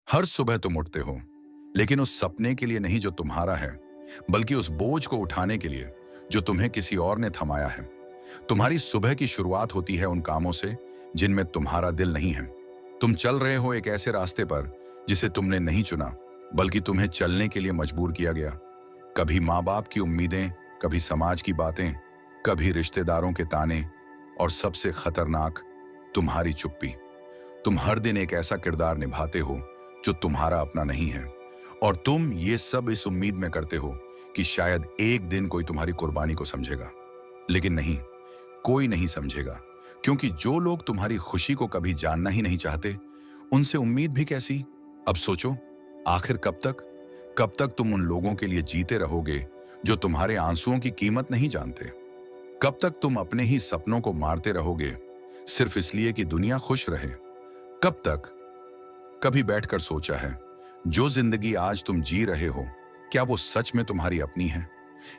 हर सुबह तुम उठते हो, लेकिन उस सपने के लिए नहीं जो तुम्हारा है, बल्कि उस बोझ को उठाने के लिए जो तुम्हें किसी और ने थमाया है। तुम्हारी सुबह की शुरुआत होती है उन कामों से जिनमें तुम्हारा दिल नहीं है। तुम चल रहे हो एक ऐसे रास्ते पर जिसे तुमने नहीं चुना, बल्कि तुम्हें चलने के लिए मजबूर किया गया। कभी माँ बाप की उम्मीदें, कभी समाज की बातें, कभी रिश्तेदारों के ताने, और सबसे खतरनाक, तुम्हारी चुप्पी। तुम हर दिन एक ऐसा किरदार निभाते हो जो तुम्हारा अपना नहीं है, और तुम ये सब इस उम्मीद में करते हो कि शायद एक दिन कोई तुम्हारी कुर्बानी को समझेगा। लेकिन नहीं, कोई नहीं समझेगा, क्योंकि जो लोग तुम्हारी खुशी को कभी जानना ही नहीं चाहते, उनसे उम्मीद भी कैसी। अब सोचो, आखिर कब तक तुम उन लोगों के लिए जीते रहोगे जो तुम्हारे आंसुओं की कीमत नहीं जानते? कब तक तुम अपने ही सपनों को मारते रहोगे सिर्फ इसलिए कि दुनिया खुश रहे? कब तक? कभी बैठकर सोचा है, जो जिंदगी आज तुम जी रहे हो, क्या वो सच में तुम्हारी अपनी है,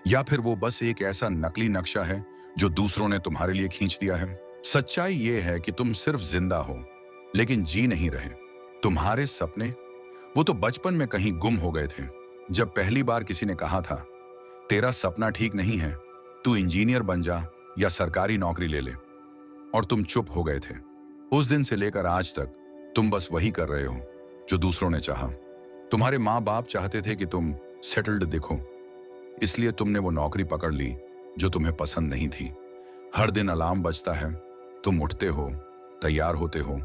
या फिर वो बस एक ऐसा नकली नक्शा है जो दूसरों ने तुम्हारे लिए खींच दिया है? सच्चाई ये है कि तुम सिर्फ जिंदा हो, लेकिन जी नहीं रहे। तुम्हारे सपने, वो तो बचपन में कहीं गुम हो गए थे, जब पहली बार किसी ने कहा था, तेरा सपना ठीक नहीं है, तू इंजीनियर बन जा या सरकारी नौकरी ले ले, और तुम चुप हो गए थे। उस दिन से लेकर आज तक तुम बस वही कर रहे हो जो दूसरों ने चाहा। तुम्हारे माँ बाप चाहते थे कि तुम सेटल्ड दिखो, इसलिए तुमने वो नौकरी पकड़ ली जो तुम्हें पसंद नहीं थी। हर दिन अलार्म बजता है, तुम उठते हो, तैयार होते हो,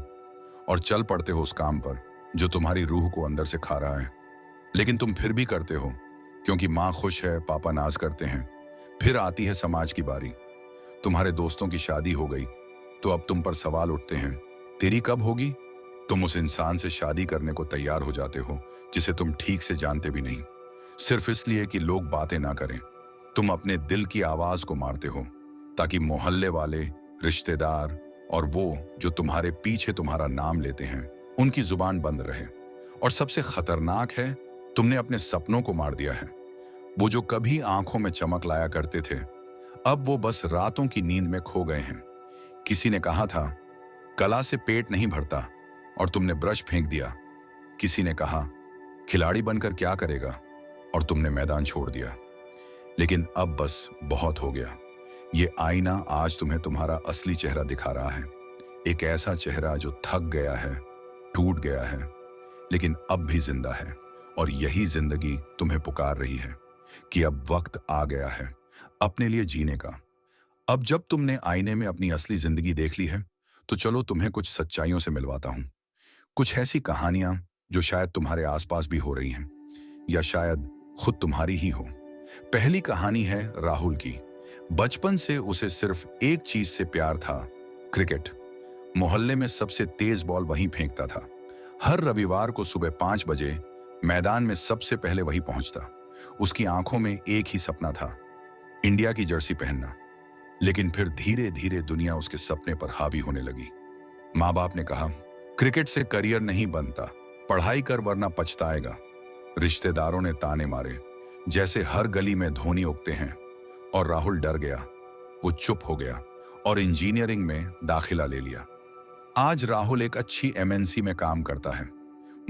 और चल पड़ते हो उस काम पर जो तुम्हारी रूह को अंदर से खा रहा है। लेकिन तुम फिर भी करते हो, क्योंकि माँ खुश है, पापा नाज करते हैं। फिर आती है समाज की बारी। तुम्हारे दोस्तों की शादी हो गई, तो अब तुम पर सवाल उठते हैं, तेरी कब होगी? तुम उस इंसान से शादी करने को तैयार हो जाते हो जिसे तुम ठीक से जानते भी नहीं, सिर्फ इसलिए कि लोग बातें ना करें। तुम अपने दिल की आवाज को मारते हो ताकि मोहल्ले वाले, रिश्तेदार, और वो जो तुम्हारे पीछे तुम्हारा नाम लेते हैं, उनकी जुबान बंद रहे। और सबसे खतरनाक है, तुमने अपने सपनों को मार दिया है। वो जो कभी आंखों में चमक लाया करते थे, अब वो बस रातों की नींद में खो गए हैं। किसी ने कहा था, कला से पेट नहीं भरता, और तुमने ब्रश फेंक दिया। किसी ने कहा, खिलाड़ी बनकर क्या करेगा, और तुमने मैदान छोड़ दिया। लेकिन अब बस बहुत हो गया। ये आईना आज तुम्हें तुम्हारा असली चेहरा दिखा रहा है। एक ऐसा चेहरा जो थक गया है, टूट गया है, लेकिन अब भी जिंदा है। और यही जिंदगी तुम्हें पुकार रही है कि अब वक्त आ गया है अपने लिए जीने का। अब जब तुमने आईने में अपनी असली जिंदगी देख ली है, तो चलो तुम्हें कुछ सच्चाइयों से मिलवाता हूं। कुछ ऐसी कहानियां जो शायद तुम्हारे आसपास भी हो रही हैं, या शायद खुद तुम्हारी ही हो। पहली कहानी है राहुल की। बचपन से उसे सिर्फ एक चीज से प्यार था, क्रिकेट। मोहल्ले में सबसे तेज बॉल वही फेंकता था। हर रविवार को सुबह 5 बजे मैदान में सबसे पहले वही पहुंचता। उसकी आंखों में एक ही सपना था, इंडिया की जर्सी पहनना। लेकिन फिर धीरे धीरे दुनिया उसके सपने पर हावी होने लगी। माँ बाप ने कहा, क्रिकेट से करियर नहीं बनता, पढ़ाई कर वरना पछताएगा। रिश्तेदारों ने ताने मारे, जैसे हर गली में धोनी उगते हैं। और राहुल डर गया, वो चुप हो गया और इंजीनियरिंग में दाखिला ले लिया। आज राहुल एक अच्छी एमएनसी में काम करता है,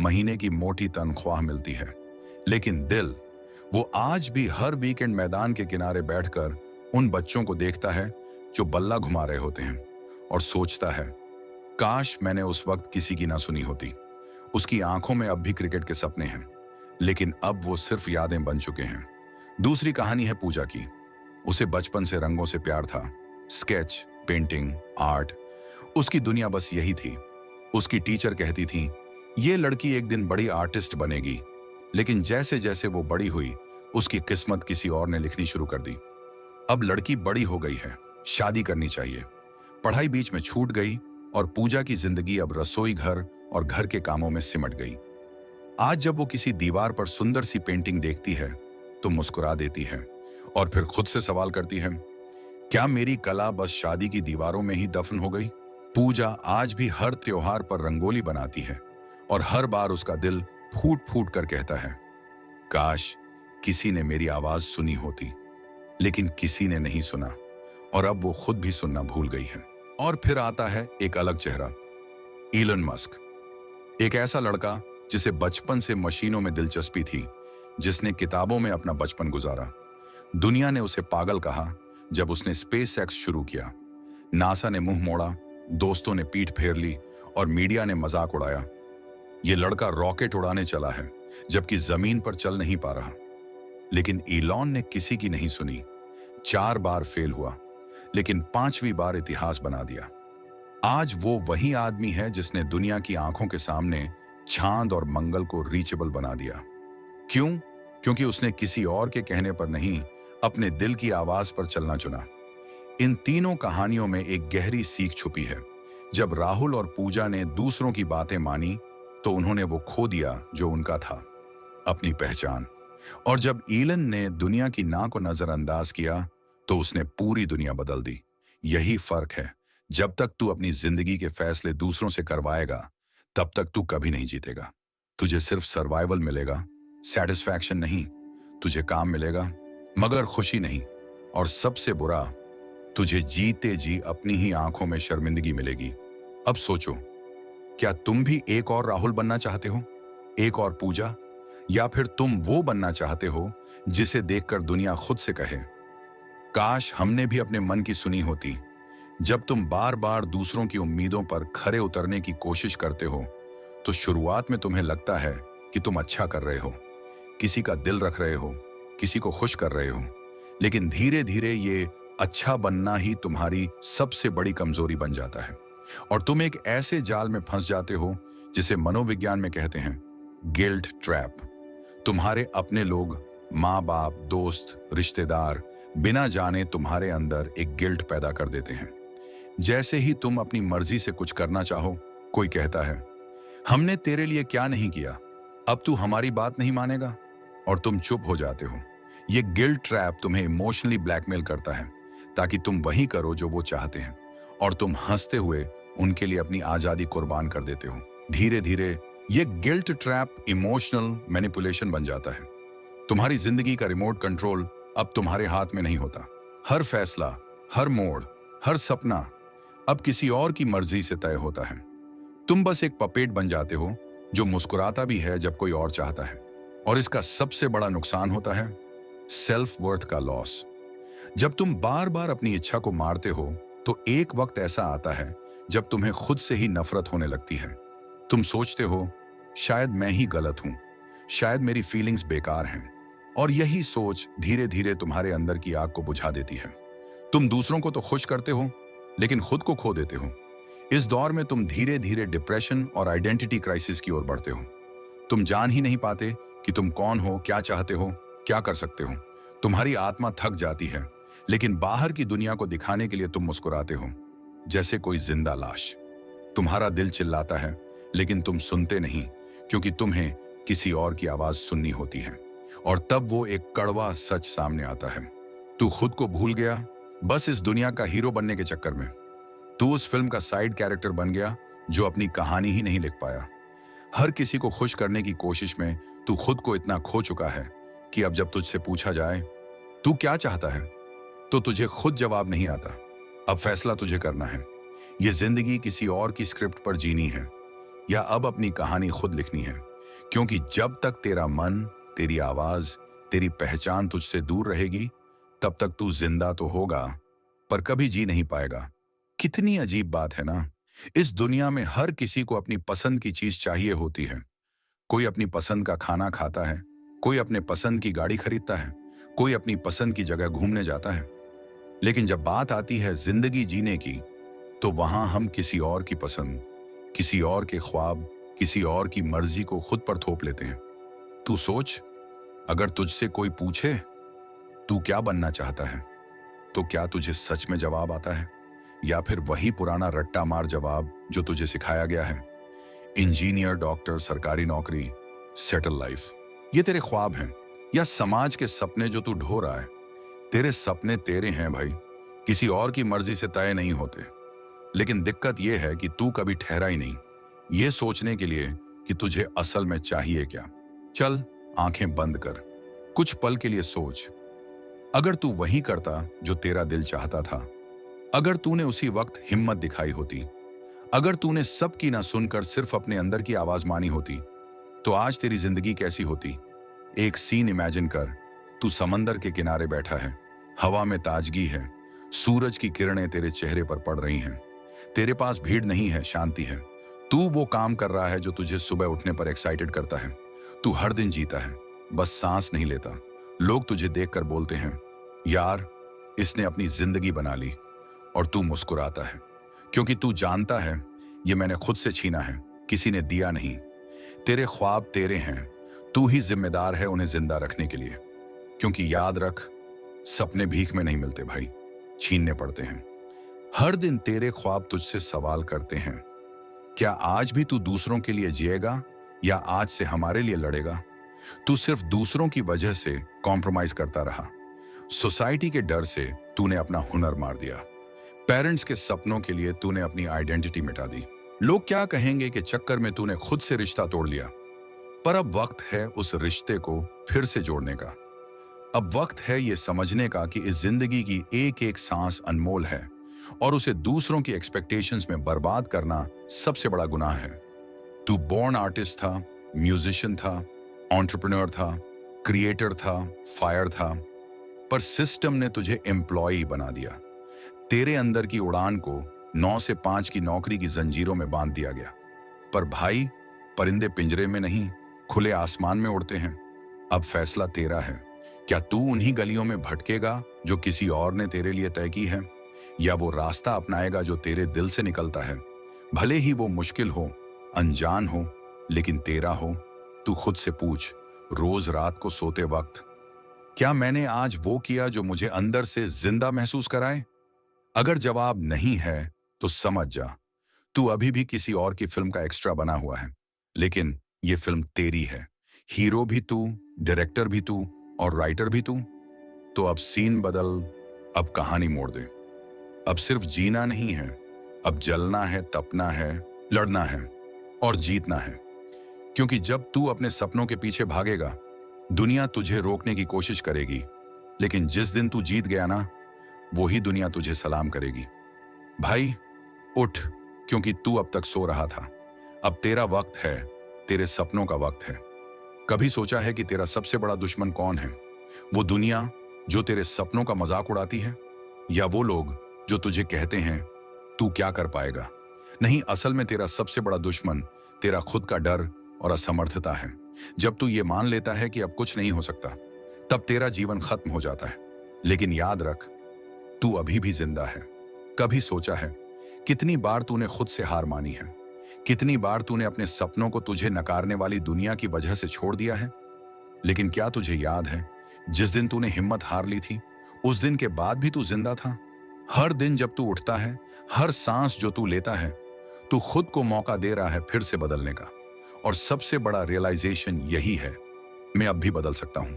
महीने की मोटी तनख्वाह मिलती है। लेकिन दिल, वो आज भी हर वीकेंड मैदान के किनारे बैठकर उन बच्चों को देखता है जो बल्ला घुमा रहे होते हैं, और सोचता है, काश मैंने उस वक्त किसी की ना सुनी होती। उसकी आंखों में अब भी क्रिकेट के सपने हैं, लेकिन अब वो सिर्फ यादें बन चुके हैं। दूसरी कहानी है पूजा की। उसे बचपन से रंगों से प्यार था, स्केच, पेंटिंग, आर्ट। उसकी दुनिया बस यही थी। उसकी टीचर कहती थी, ये लड़की एक दिन बड़ी आर्टिस्ट बनेगी। लेकिन जैसे जैसे वो बड़ी हुई, उसकी किस्मत किसी और ने लिखनी शुरू कर दी। अब लड़की बड़ी हो गई है, शादी करनी चाहिए। पढ़ाई बीच में छूट गई, और पूजा की जिंदगी अब रसोई घर और घर के कामों में सिमट गई। आज जब वो किसी दीवार पर सुंदर सी पेंटिंग देखती है, तो मुस्कुरा देती है, और फिर खुद से सवाल करती है, क्या मेरी कला बस शादी की दीवारों में ही दफन हो गई? पूजा आज भी हर त्योहार पर रंगोली बनाती है, और हर बार उसका दिल फूट फूट कर कहता है, काश किसी ने मेरी आवाज सुनी होती। लेकिन किसी ने नहीं सुना, और अब वो खुद भी सुनना भूल गई है। और फिर आता है एक अलग चेहरा, इलन मस्क। एक ऐसा लड़का जिसे बचपन से मशीनों में दिलचस्पी थी, जिसने किताबों में अपना बचपन गुजारा। दुनिया ने उसे पागल कहा जब उसने स्पेस एक्स शुरू किया। नासा ने मुंह मोड़ा, दोस्तों ने पीठ फेर ली और मीडिया ने मजाक उड़ाया। ये लड़का रॉकेट उड़ाने चला है जबकि जमीन पर चल नहीं पा रहा। लेकिन इलॉन ने किसी की नहीं सुनी। 4 बार फेल हुआ, लेकिन 5वीं बार इतिहास बना दिया। आज वो वही आदमी है जिसने दुनिया की आंखों के सामने चांद और मंगल को रीचेबल बना दिया। क्यों? क्योंकि उसने किसी और के कहने पर नहीं, अपने दिल की आवाज पर चलना चुना। इन तीनों कहानियों में एक गहरी सीख छुपी है। जब राहुल और पूजा ने दूसरों की बातें मानी तो उन्होंने वो खो दिया जो उनका था, अपनी पहचान। और जब ईलन ने दुनिया की ना को नजरअंदाज किया तो उसने पूरी दुनिया बदल दी। यही फर्क है। जब तक तू अपनी जिंदगी के फैसले दूसरों से करवाएगा, तब तक तू कभी नहीं जीतेगा। तुझे सिर्फ सर्वाइवल मिलेगा, सेटिस्फैक्शन नहीं। तुझे काम मिलेगा मगर खुशी नहीं। और सबसे बुरा, तुझे जीते जी अपनी ही आंखों में शर्मिंदगी मिलेगी। अब सोचो, क्या तुम भी एक और राहुल बनना चाहते हो, एक और पूजा, या फिर तुम वो बनना चाहते हो जिसे देखकर दुनिया खुद से कहे, काश हमने भी अपने मन की सुनी होती। जब तुम बार बार दूसरों की उम्मीदों पर खरे उतरने की कोशिश करते हो तो शुरुआत में तुम्हें लगता है कि तुम अच्छा कर रहे हो, किसी का दिल रख रहे हो, किसी को खुश कर रहे हो। लेकिन धीरे धीरे ये अच्छा बनना ही तुम्हारी सबसे बड़ी कमजोरी बन जाता है और तुम एक ऐसे जाल में फंस जाते हो जिसे मनोविज्ञान में कहते हैं गिल्ट ट्रैप। तुम्हारे अपने लोग, माँ बाप, दोस्त, रिश्तेदार बिना जाने तुम्हारे अंदर एक गिल्ट पैदा कर देते हैं। जैसे ही तुम अपनी मर्जी से कुछ करना चाहो, कोई कहता है, हमने तेरे लिए क्या नहीं किया, अब तू हमारी बात नहीं मानेगा, और तुम चुप हो जाते हो। ये गिल्ट ट्रैप तुम्हें इमोशनली ब्लैकमेल करता है ताकि तुम वही करो जो वो चाहते हैं, और तुम हंसते हुए उनके लिए अपनी आजादी कुर्बान कर देते हो। धीरे धीरे ये गिल्ट ट्रैप इमोशनल मैनिपुलेशन बन जाता है। तुम्हारी जिंदगी का रिमोट कंट्रोल अब तुम्हारे हाथ में नहीं होता। हर फैसला, हर मोड़, हर सपना अब किसी और की मर्जी से तय होता है। तुम बस एक पपेट बन जाते हो जो मुस्कुराता भी है जब कोई और चाहता है। और इसका सबसे बड़ा नुकसान होता है सेल्फ वर्थ का लॉस। जब तुम बार बार अपनी इच्छा को मारते हो तो एक वक्त ऐसा आता है जब तुम्हें खुद से ही नफरत होने लगती है। तुम सोचते हो, शायद मैं ही गलत हूं, शायद मेरी फीलिंग्स बेकार हैं। और यही सोच धीरे धीरे तुम्हारे अंदर की आग को बुझा देती है। तुम दूसरों को तो खुश करते हो लेकिन खुद को खो देते हो। इस दौर में तुम धीरे धीरे डिप्रेशन और आइडेंटिटी क्राइसिस की ओर बढ़ते हो। तुम जान ही नहीं पाते कि तुम कौन हो, क्या चाहते हो, क्या कर सकते हो। तुम्हारी आत्मा थक जाती है, लेकिन बाहर की दुनिया को दिखाने के लिए तुम मुस्कुराते हो जैसे कोई जिंदा लाश। तुम्हारा दिल चिल्लाता है लेकिन तुम सुनते नहीं, क्योंकि तुम्हें किसी और की आवाज सुननी होती है। और तब वो एक कड़वा सच सामने आता है, तू खुद को भूल गया, बस इस दुनिया का हीरो बनने के चक्कर में। तू उस फिल्म का साइड कैरेक्टर बन गया जो अपनी कहानी ही नहीं लिख पाया। हर किसी को खुश करने की कोशिश में तू खुद को इतना खो चुका है कि अब जब तुझसे पूछा जाए तू क्या चाहता है, तो तुझे खुद जवाब नहीं आता। अब फैसला तुझे करना है, ये जिंदगी किसी और की स्क्रिप्ट पर जीनी है या अब अपनी कहानी खुद लिखनी है। क्योंकि जब तक तेरा मन, तेरी आवाज, तेरी पहचान तुझसे दूर रहेगी, तब तक तू जिंदा तो होगा पर कभी जी नहीं पाएगा। कितनी अजीब बात है ना। इस दुनिया में हर किसी को अपनी पसंद की चीज चाहिए होती है। कोई अपनी पसंद का खाना खाता है, कोई अपने पसंद की गाड़ी खरीदता है, कोई अपनी पसंद की जगह घूमने जाता है। लेकिन जब बात आती है जिंदगी जीने की, तो वहां हम किसी और की पसंद, किसी और के ख्वाब, किसी और की मर्जी को खुद पर थोप लेते हैं। तू सोच, अगर तुझसे कोई पूछे तू क्या बनना चाहता है, तो क्या तुझे सच में जवाब आता है या फिर वही पुराना रट्टा मार जवाब जो तुझे सिखाया गया है? इंजीनियर, डॉक्टर, सरकारी नौकरी, सेटल लाइफ, ये तेरे ख्वाब हैं या समाज के सपने जो तू ढो रहा है? तेरे सपने तेरे हैं भाई, किसी और की मर्जी से तय नहीं होते। लेकिन दिक्कत यह है कि तू कभी ठहरा ही नहीं ये सोचने के लिए कि तुझे असल में चाहिए क्या। चल, आंखें बंद कर, कुछ पल के लिए सोच। अगर तू वही करता जो तेरा दिल चाहता था, अगर तूने उसी वक्त हिम्मत दिखाई होती, अगर तूने सबकी ना सुनकर सिर्फ अपने अंदर की आवाज मानी होती, तो आज तेरी जिंदगी कैसी होती? एक सीन इमेजिन कर। तू समंदर के किनारे बैठा है, हवा में ताजगी है, सूरज की किरणें तेरे चेहरे पर पड़ रही हैं। तेरे पास भीड़ नहीं है, शांति है। तू वो काम कर रहा है जो तुझे सुबह उठने पर एक्साइटेड करता है। तू हर दिन जीता है, बस सांस नहीं लेता। लोग तुझे देखकर बोलते हैं, यार, इसने अपनी जिंदगी बना ली। और तू मुस्कुराता है, क्योंकि तू जानता है, ये मैंने खुद से छीना है, किसी ने दिया नहीं। तेरे ख्वाब तेरे हैं, तू ही जिम्मेदार है उन्हें जिंदा रखने के लिए। क्योंकि याद रख, सपने भीख में नहीं मिलते भाई, छीनने पड़ते हैं। हर दिन तेरे ख्वाब तुझसे सवाल करते हैं, क्या आज भी तू दूसरों के लिए जिएगा या आज से हमारे लिए लड़ेगा? तू सिर्फ दूसरों की वजह से कॉम्प्रोमाइज करता रहा। सोसाइटी के डर से तूने अपना हुनर मार दिया। पेरेंट्स के सपनों के लिए तूने अपनी आइडेंटिटी मिटा दी। लोग क्या कहेंगे के चक्कर में तूने खुद से रिश्ता तोड़ लिया। पर अब वक्त है उस रिश्ते को फिर से जोड़ने का। अब वक्त है ये समझने का कि इस जिंदगी की एक एक सांस अनमोल है और उसे दूसरों की एक्सपेक्टेशंस में बर्बाद करना सबसे बड़ा गुनाह है। तू बॉर्न आर्टिस्ट था, म्यूजिशियन था, एंटरप्रेन्योर था, क्रिएटर था, फायर था, पर सिस्टम ने तुझे एम्प्लॉय बना दिया। तेरे अंदर की उड़ान को 9 से 5 की नौकरी की जंजीरों में बांध दिया गया। पर भाई, परिंदे पिंजरे में नहीं, खुले आसमान में उड़ते हैं। अब फैसला तेरा है। क्या तू उन्हीं गलियों में भटकेगा जो किसी और ने तेरे लिए तय की है, या वो रास्ता अपनाएगा जो तेरे दिल से निकलता है? भले ही वो मुश्किल हो, अनजान हो, लेकिन तेरा हो। तू खुद से पूछ, रोज रात को सोते वक्त, क्या मैंने आज वो किया जो मुझे अंदर से जिंदा महसूस कराए? अगर जवाब नहीं है तो समझ जा, तू अभी भी किसी और की फिल्म का एक्स्ट्रा बना हुआ है। लेकिन ये फिल्म तेरी है। हीरो भी तू, डायरेक्टर भी तू और राइटर भी तू। तो अब सीन बदल, अब कहानी मोड़ दे। अब सिर्फ जीना नहीं है, अब जलना है, तपना है, लड़ना है और जीतना है। क्योंकि जब तू अपने सपनों के पीछे भागेगा, दुनिया तुझे रोकने की कोशिश करेगी, लेकिन जिस दिन तू जीत गया ना, वही दुनिया तुझे सलाम करेगी। भाई, उठ, क्योंकि तू अब तक सो रहा था। अब तेरा वक्त है, तेरे सपनों का वक्त है। कभी सोचा है कि तेरा सबसे बड़ा दुश्मन कौन है? वो दुनिया जो तेरे सपनों का मजाक उड़ाती है, या वो लोग जो तुझे कहते हैं तू क्या कर पाएगा? नहीं, असल में तेरा सबसे बड़ा दुश्मन तेरा खुद का डर और असमर्थता है। जब तू ये मान लेता है कि अब कुछ नहीं हो सकता, तब तेरा जीवन खत्म हो जाता है। लेकिन याद रख, तू अभी भी जिंदा है। कभी सोचा है कितनी बार तूने खुद से हार मानी है? कितनी बार तूने अपने सपनों को तुझे नकारने वाली दुनिया की वजह से छोड़ दिया है? लेकिन क्या तुझे याद है, जिस दिन तूने हिम्मत हार ली थी, उस दिन के बाद भी तू जिंदा था। हर दिन जब तू उठता है, हर सांस जो तू लेता है, तू खुद को मौका दे रहा है फिर से बदलने का। और सबसे बड़ा रियलाइजेशन यही है, मैं अब भी बदल सकता हूं।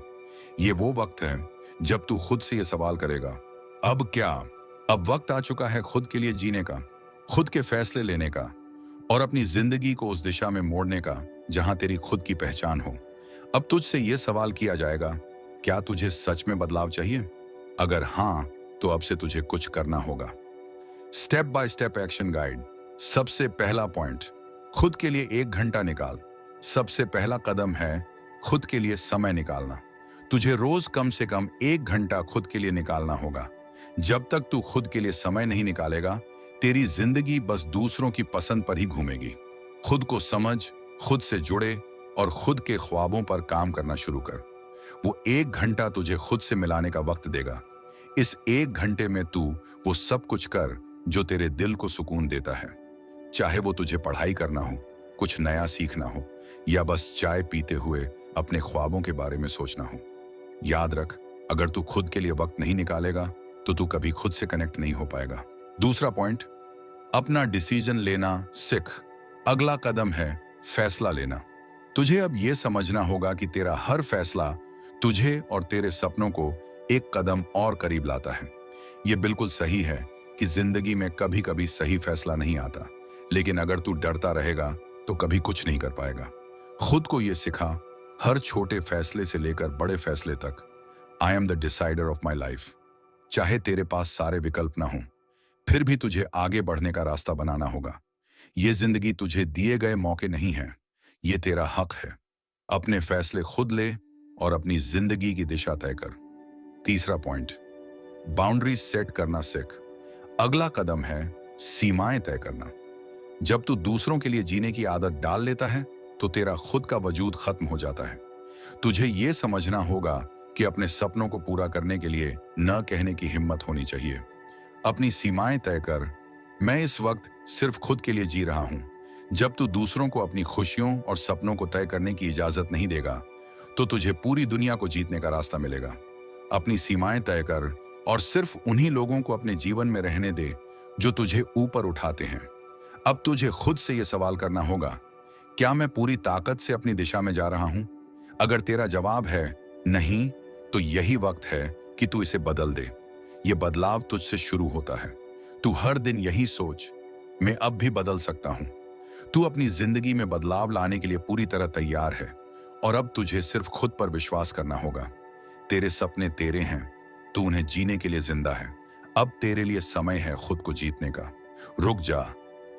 ये वो वक्त है जब तू खुद से ये सवाल करेगा, अब क्या? अब वक्त आ चुका है खुद के लिए जीने का, खुद के फैसले लेने का और अपनी जिंदगी को उस दिशा में मोड़ने का जहां तेरी खुद की पहचान हो। अब तुझसे यह सवाल किया जाएगा, क्या तुझे सच में बदलाव चाहिए? अगर हां, तो अब से तुझे कुछ करना होगा। Step by step action guide. सबसे पहला पॉइंट, खुद के लिए 1 घंटा निकाल। सबसे पहला कदम है खुद के लिए समय निकालना। तुझे रोज कम से कम 1 घंटा खुद के लिए निकालना होगा। जब तक तू खुद के लिए समय नहीं निकालेगा, तेरी जिंदगी बस दूसरों की पसंद पर ही घूमेगी। खुद को समझ, खुद से जुड़े और खुद के ख्वाबों पर काम करना शुरू कर। वो 1 घंटा तुझे खुद से मिलाने का वक्त देगा। इस 1 घंटे में तू वो सब कुछ कर जो तेरे दिल को सुकून देता है। चाहे वो तुझे पढ़ाई करना हो, कुछ नया सीखना हो, या बस चाय पीते हुए अपने ख्वाबों के बारे में सोचना हो। याद रख, अगर तू खुद के लिए वक्त नहीं निकालेगा, तो तू कभी खुद से कनेक्ट नहीं हो पाएगा। दूसरा पॉइंट, अपना डिसीजन लेना सीख। अगला कदम है फैसला लेना। तुझे अब यह समझना होगा कि तेरा हर फैसला तुझे और तेरे सपनों को एक कदम और करीब लाता है। यह बिल्कुल सही है कि जिंदगी में कभी कभी सही फैसला नहीं आता, लेकिन अगर तू डरता रहेगा तो कभी कुछ नहीं कर पाएगा। खुद को यह सिखा, हर छोटे फैसले से लेकर बड़े फैसले तक, I am the decider of my life. चाहे तेरे पास सारे विकल्प ना हो, फिर भी तुझे आगे बढ़ने का रास्ता बनाना होगा। ये जिंदगी तुझे दिए गए मौके नहीं है, ये तेरा हक है। अपने फैसले खुद ले और अपनी जिंदगी की दिशा तय कर। तीसरा पॉइंट, बाउंड्रीज सेट करना सीख। अगला कदम है सीमाएं तय करना। जब तू दूसरों के लिए जीने की आदत डाल लेता है तो तेरा खुद का वजूद खत्म हो जाता है। तुझे यह समझना होगा कि अपने सपनों को पूरा करने के लिए न कहने की हिम्मत होनी चाहिए। अपनी सीमाएं तय कर। मैं इस वक्त सिर्फ खुद के लिए जी रहा हूं। जब तू दूसरों को अपनी खुशियों और सपनों को तय करने की इजाजत नहीं देगा तो तुझे पूरी दुनिया को जीतने का रास्ता मिलेगा। अपनी सीमाएं तय कर और सिर्फ उन्हीं लोगों को अपने जीवन में रहने दे जो तुझे ऊपर उठाते हैं। अब तुझे खुद से यह सवाल करना होगा, क्या मैं पूरी ताकत से अपनी दिशा में जा रहा हूं? अगर तेरा जवाब है नहीं, तो यही वक्त है कि तू इसे बदल दे। यह बदलाव तुझसे शुरू होता है। तू हर दिन यही सोच, मैं अब भी बदल सकता हूं। तू अपनी जिंदगी में बदलाव लाने के लिए पूरी तरह तैयार है और अब तुझे सिर्फ खुद पर विश्वास करना होगा। तेरे सपने तेरे हैं, तू उन्हें जीने के लिए जिंदा है। अब तेरे लिए समय है खुद को जीतने का। रुक जा,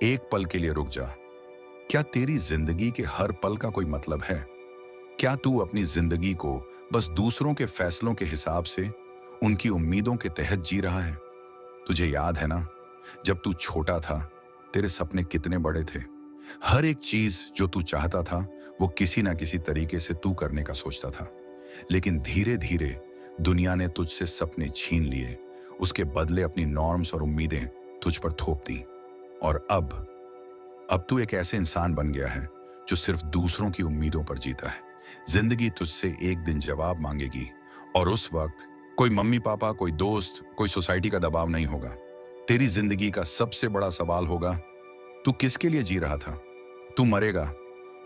एक पल के लिए रुक जा। क्या तेरी जिंदगी के हर पल का कोई मतलब है? क्या तू अपनी जिंदगी को बस दूसरों के फैसलों के हिसाब से, उनकी उम्मीदों के तहत जी रहा है? तुझे याद है ना, जब तू छोटा था तेरे सपने कितने बड़े थे। हर एक चीज जो तू चाहता था वो किसी ना किसी तरीके से तू करने का सोचता था। लेकिन धीरे धीरे दुनिया ने तुझसे सपने छीन लिए, उसके बदले अपनी नॉर्म्स और उम्मीदें तुझ पर थोप दी। और अब तू एक ऐसे इंसान बन गया है जो सिर्फ दूसरों की उम्मीदों पर जीता है। जिंदगी तुझसे एक दिन जवाब मांगेगी और उस वक्त कोई मम्मी पापा, कोई दोस्त, कोई सोसाइटी का दबाव नहीं होगा। तेरी जिंदगी का सबसे बड़ा सवाल होगा, तू किसके लिए जी रहा था? तू मरेगा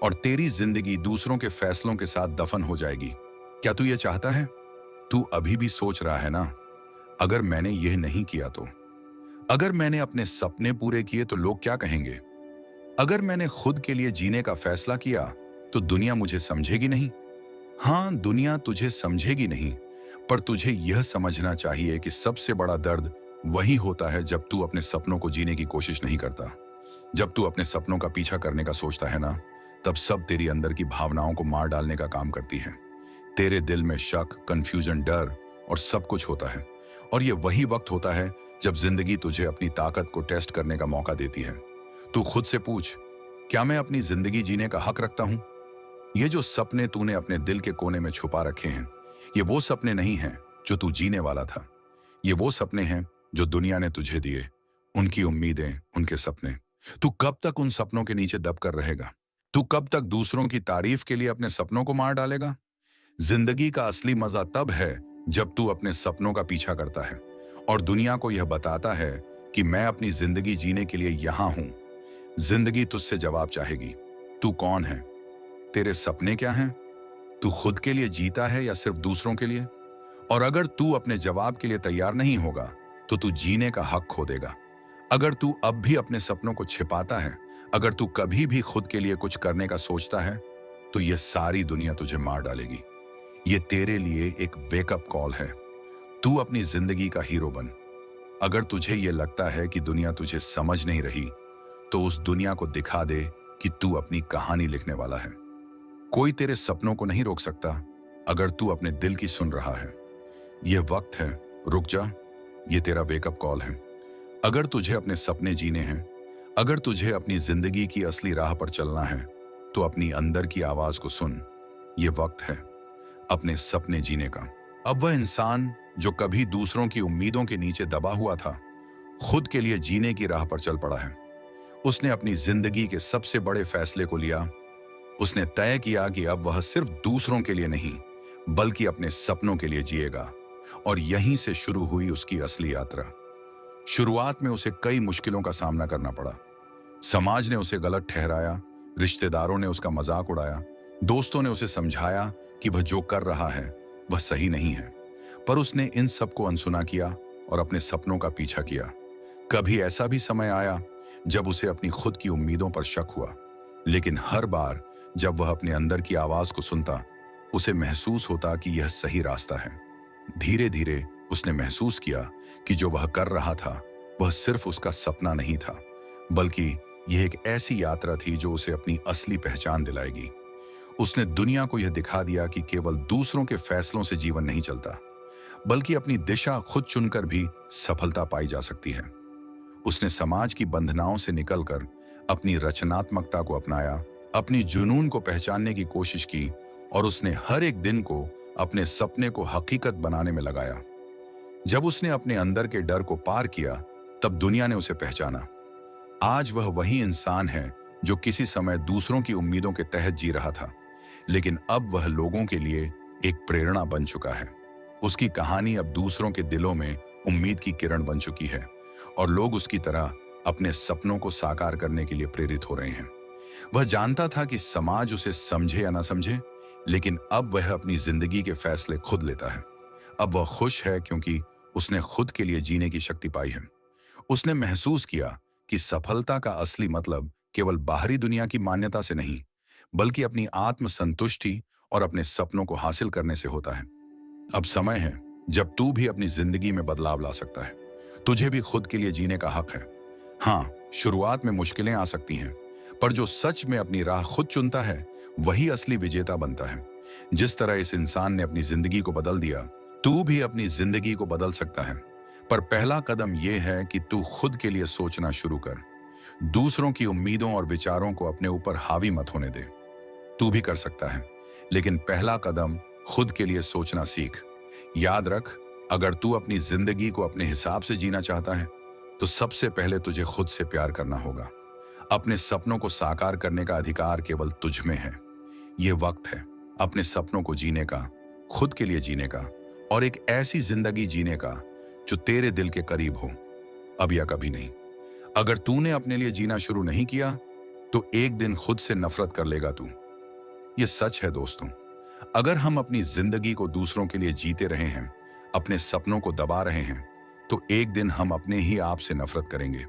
और तेरी जिंदगी दूसरों के फैसलों के साथ दफन हो जाएगी। क्या तू ये चाहता है? तू अभी भी सोच रहा है ना, अगर मैंने यह नहीं किया तो, अगर मैंने अपने सपने पूरे किए तो लोग क्या कहेंगे, अगर मैंने खुद के लिए जीने का फैसला किया तो दुनिया मुझे समझेगी नहीं। हाँ, दुनिया तुझे समझेगी नहीं, पर तुझे यह समझना चाहिए कि सबसे बड़ा दर्द वही होता है जब तू अपने सपनों को जीने की कोशिश नहीं करता। जब तू अपने सपनों का पीछा करने का सोचता है ना, तब सब तेरी अंदर की भावनाओं को मार डालने का काम करती है। तेरे दिल में शक, कंफ्यूजन, डर और सब कुछ होता है। और ये वही वक्त होता है जब जिंदगी तुझे अपनी ताकत को टेस्ट करने का मौका देती है। तू खुद से पूछ, क्या मैं अपनी जिंदगी जीने का हक रखता हूं? ये जो सपने तूने अपने दिल के कोने में छुपा रखे हैं, ये वो सपने नहीं हैं जो तू जीने वाला था। ये वो सपने हैं जो दुनिया ने तुझे दिए, उनकी उम्मीदें, उनके सपने। तू कब तक उन सपनों के नीचे दब कर रहेगा? तू कब तक दूसरों की तारीफ के लिए अपने सपनों को मार डालेगा? जिंदगी का असली मजा तब है जब तू अपने सपनों का पीछा करता है और दुनिया को यह बताता है कि मैं अपनी जिंदगी जीने के लिए यहां हूं। जिंदगी तुझसे जवाब चाहेगी, तू कौन है? तेरे सपने क्या हैं? तू खुद के लिए जीता है या सिर्फ दूसरों के लिए? और अगर तू अपने जवाब के लिए तैयार नहीं होगा तो तू जीने का हक खो देगा। अगर तू अब भी अपने सपनों को छिपाता है, अगर तू कभी भी खुद के लिए कुछ करने का सोचता है, तो यह सारी दुनिया तुझे मार डालेगी। यह तेरे लिए एक वेकअप कॉल है। तू अपनी जिंदगी का हीरो बन। अगर तुझे यह लगता है कि दुनिया तुझे समझ नहीं रही, तो उस दुनिया को दिखा दे कि तू अपनी कहानी लिखने वाला है। कोई तेरे सपनों को नहीं रोक सकता अगर तू अपने दिल की सुन रहा है। यह वक्त है, रुक जा। यह तेरा वेकअप कॉल है। अगर तुझे अपने सपने जीने हैं, अगर तुझे अपनी जिंदगी की असली राह पर चलना है, तो अपनी अंदर की आवाज को सुन। यह वक्त है अपने सपने जीने का। अब वह इंसान जो कभी दूसरों की उम्मीदों के नीचे दबा हुआ था, खुद के लिए जीने की राह पर चल पड़ा है। उसने अपनी जिंदगी के सबसे बड़े फैसले को लिया। उसने तय किया कि अब वह सिर्फ दूसरों के लिए नहीं, बल्कि अपने सपनों के लिए जिएगा। और यहीं से शुरू हुई उसकी असली यात्रा। शुरुआत में उसे कई मुश्किलों का सामना करना पड़ा। समाज ने उसे गलत ठहराया, रिश्तेदारों ने उसका मजाक उड़ाया, दोस्तों ने उसे समझाया कि वह जो कर रहा है वह सही नहीं है। पर उसने इन सबको अनसुना किया और अपने सपनों का पीछा किया। कभी ऐसा भी समय आया जब उसे अपनी खुद की उम्मीदों पर शक हुआ, लेकिन हर बार जब वह अपने अंदर की आवाज को सुनता, उसे महसूस होता कि यह सही रास्ता है। धीरे धीरे उसने महसूस किया कि जो वह कर रहा था वह सिर्फ उसका सपना नहीं था, बल्कि यह एक ऐसी यात्रा थी जो उसे अपनी असली पहचान दिलाएगी। उसने दुनिया को यह दिखा दिया कि केवल दूसरों के फैसलों से जीवन नहीं चलता, बल्कि अपनी दिशा खुद चुनकर भी सफलता पाई जा सकती है। उसने समाज की बंधनाओं से निकलकर अपनी रचनात्मकता को अपनाया, अपनी जुनून को पहचानने की कोशिश की और उसने हर एक दिन को अपने सपने को हकीकत बनाने में लगाया। जब उसने अपने अंदर के डर को पार किया, तब दुनिया ने उसे पहचाना। आज वह वही इंसान है जो किसी समय दूसरों की उम्मीदों के तहत जी रहा था, लेकिन अब वह लोगों के लिए एक प्रेरणा बन चुका है। उसकी कहानी अब दूसरों के दिलों में उम्मीद की किरण बन चुकी है और लोग उसकी तरह अपने सपनों को साकार करने के लिए प्रेरित हो रहे हैं। वह जानता था कि समाज उसे समझे या ना समझे, लेकिन अब वह अपनी जिंदगी के फैसले खुद लेता है। अब वह खुश है क्योंकि उसने खुद के लिए जीने की शक्ति पाई है। उसने महसूस किया कि सफलता का असली मतलब केवल बाहरी दुनिया की मान्यता से नहीं, बल्कि अपनी आत्म संतुष्टि और अपने सपनों को हासिल करने से होता है। अब समय है जब तू भी अपनी जिंदगी में बदलाव ला सकता है। तुझे भी खुद के लिए जीने का हक है। हाँ, शुरुआत में मुश्किलें आ सकती हैं, पर जो सच में अपनी राह खुद चुनता है, वही असली विजेता बनता है। जिस तरह इस इंसान ने अपनी जिंदगी को बदल दिया, तू भी अपनी जिंदगी को बदल सकता है। पर पहला कदम यह है कि तू खुद के लिए सोचना शुरू कर। दूसरों की उम्मीदों और विचारों को अपने ऊपर हावी मत होने दे। तू भी कर सकता है, लेकिन पहला कदम खुद के लिए सोचना सीख। याद रख, अगर तू अपनी जिंदगी को अपने हिसाब से जीना चाहता है, तो सबसे पहले तुझे खुद से प्यार करना होगा। अपने सपनों को साकार करने का अधिकार केवल तुझ में है। ये वक्त है अपने सपनों को जीने का, खुद के लिए जीने का और एक ऐसी जिंदगी जीने का जो तेरे दिल के करीब हो, अब या कभी नहीं। अगर तूने अपने लिए जीना शुरू नहीं किया, तो एक दिन खुद से नफरत कर लेगा तू। ये सच है दोस्तों। अगर हम अपनी जिंदगी को दूसरों के लिए जीते रहे हैं, अपने सपनों को दबा रहे हैं, तो एक दिन हम अपने ही आप से नफरत करेंगे।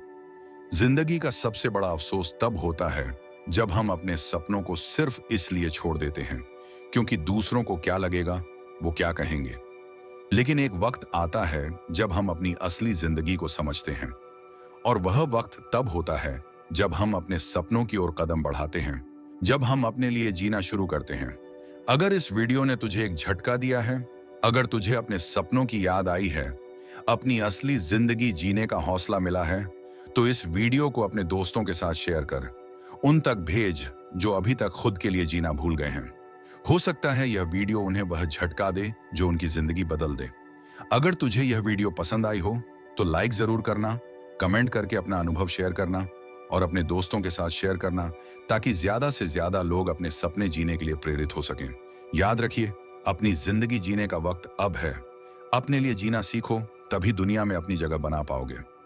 जिंदगी का सबसे बड़ा अफसोस तब होता है जब हम अपने सपनों को सिर्फ इसलिए छोड़ देते हैं क्योंकि दूसरों को क्या लगेगा, वो क्या कहेंगे। लेकिन एक वक्त आता है जब हम अपनी असली जिंदगी को समझते हैं, और वह वक्त तब होता है जब हम अपने सपनों की ओर कदम बढ़ाते हैं, जब हम अपने लिए जीना शुरू करते हैं। अगर इस वीडियो ने तुझे एक झटका दिया है, अगर तुझे अपने सपनों की याद आई है, अपनी असली जिंदगी जीने का हौसला मिला है, तो इस वीडियो को अपने दोस्तों के साथ शेयर कर। उन तक भेज जो अभी तक खुद के लिए जीना भूल गए हैं। हो सकता है यह वीडियो उन्हें वह झटका दे जो उनकी जिंदगी बदल दे। अगर तुझे यह वीडियो पसंद आई हो तो लाइक जरूर करना, कमेंट करके अपना अनुभव शेयर करना और अपने दोस्तों के साथ शेयर करना, ताकि ज्यादा से ज्यादा लोग अपने सपने जीने के लिए प्रेरित हो सकें। याद रखिए, अपनी जिंदगी जीने का वक्त अब है। अपने लिए जीना सीखो, तभी दुनिया में अपनी जगह बना पाओगे।